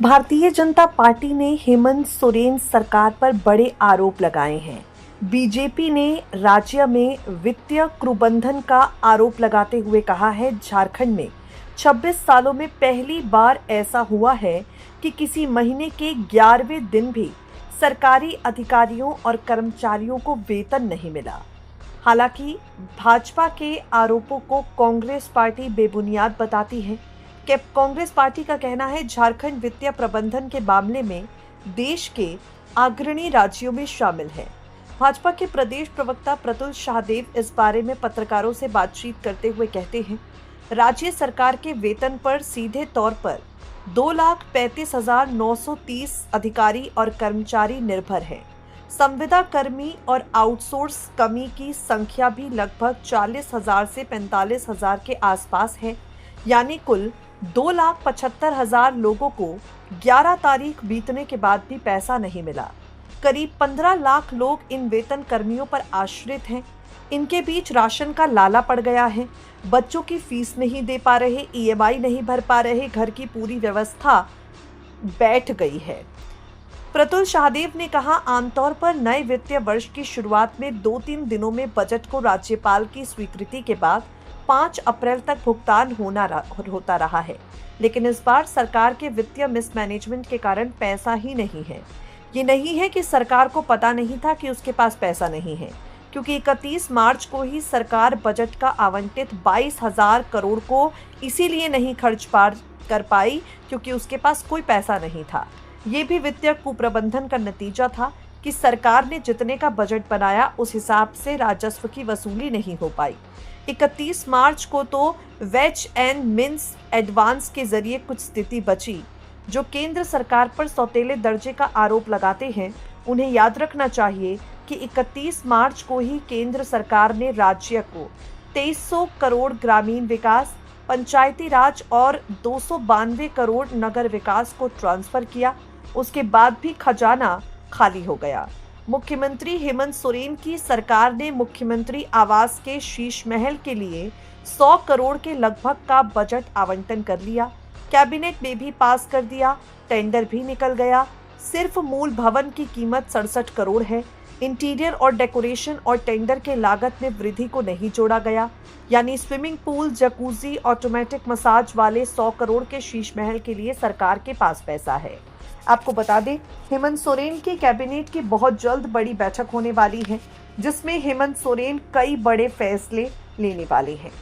Bharatiya Janata party ने हेमंत सोरेन सरकार पर बड़े आरोप लगाए हैं। बीजेपी ने राज्य में वित्तीय कुप्रबंधन का आरोप लगाते हुए कहा है, झारखंड में 26 सालों में पहली बार ऐसा हुआ है कि किसी महीने के 11वें दिन भी सरकारी अधिकारियों और कर्मचारियों को वेतन नहीं मिला। हालांकि भाजपा के आरोपों को कांग्रेस पार्टी बेबुनियाद बताती है। कांग्रेस पार्टी का कहना है, झारखंड वित्तीय प्रबंधन के मामले में देश के अग्रणी राज्यों में शामिल है। भाजपा के प्रदेश प्रवक्ता प्रतुल शाहदेव इस बारे में पत्रकारों से बातचीत करते हुए कहते हैं, राज्य सरकार के वेतन पर सीधे तौर पर 2,35,930 अधिकारी और कर्मचारी निर्भर हैं। संविदा कर्मी और आउटसोर्स कमी की संख्या भी लगभग 40,000 से 45,000 के आसपास है, यानी कुल 2,75,000 लोगों को 11 तारीख बीतने के बाद भी पैसा नहीं मिला। करीब 15 लाख लोग इन वेतन कर्मियों पर आश्रित हैं। इनके बीच राशन का लाला पड़ गया है, बच्चों की फीस नहीं दे पा रहे, ईएमआई नहीं भर पा रहे, घर की पूरी व्यवस्था बैठ गई है। प्रतुल शाहदेव ने कहा, आमतौर पर नए वित्तीय वर्ष की शुरुआत में 2-3 दिनों में बजट को राज्यपाल की स्वीकृति के बाद 5 अप्रैल तक भुगतान होता रहा है, लेकिन इस बार सरकार के वित्तीय मिसमैनेजमेंट के कारण पैसा ही नहीं है। ये नहीं है कि सरकार को पता नहीं था कि उसके पास पैसा नहीं है, क्योंकि 31 मार्च को ही सरकार बजट का आवंटित 22,000 करोड़ को इसीलिए नहीं खर्च कर पाई क्योंकि उसके पास कोई पैसा नहीं था। ये भी वित्तीय कुप्रबंधन का नतीजा था कि सरकार ने जितने का बजट बनाया उस हिसाब से राजस्व की वसूली नहीं हो पाई। 31 मार्च को तो वेज एंड मीन्स एडवांस के जरिए कुछ स्थिति बची। जो केंद्र सरकार पर सौतेले दर्जे का आरोप लगाते हैं, उन्हें याद रखना चाहिए कि 31 मार्च को ही केंद्र सरकार ने राज्य को 2300 करोड़ ग्रामीण विकास, पंचायती राज और 292 करोड़ नगर विकास को ट्रांसफर किया। उसके बाद भी खजाना खाली हो गया। मुख्यमंत्री हेमंत सोरेन की सरकार ने मुख्यमंत्री आवास के शीश महल के लिए 100 करोड़ के लगभग का बजट आवंटन कर लिया। कैबिनेट में भी पास कर दिया, टेंडर भी निकल गया। सिर्फ मूल भवन की कीमत 67 करोड़ है। इंटीरियर और डेकोरेशन और टेंडर के लागत में वृद्धि को नहीं जोड़ा गया, यानी swimming pool, jacuzzi, automatic massage वाले 100 करोड़ के शीश महल के लिए सरकार के पास पैसा है। आपको बता दें, हेमंत सोरेन की कैबिनेट की बहुत जल्द बड़ी बैठक होने वाली है, जिसमें हेमंत सोरेन कई बड़े फैसले लेने वाले हैं।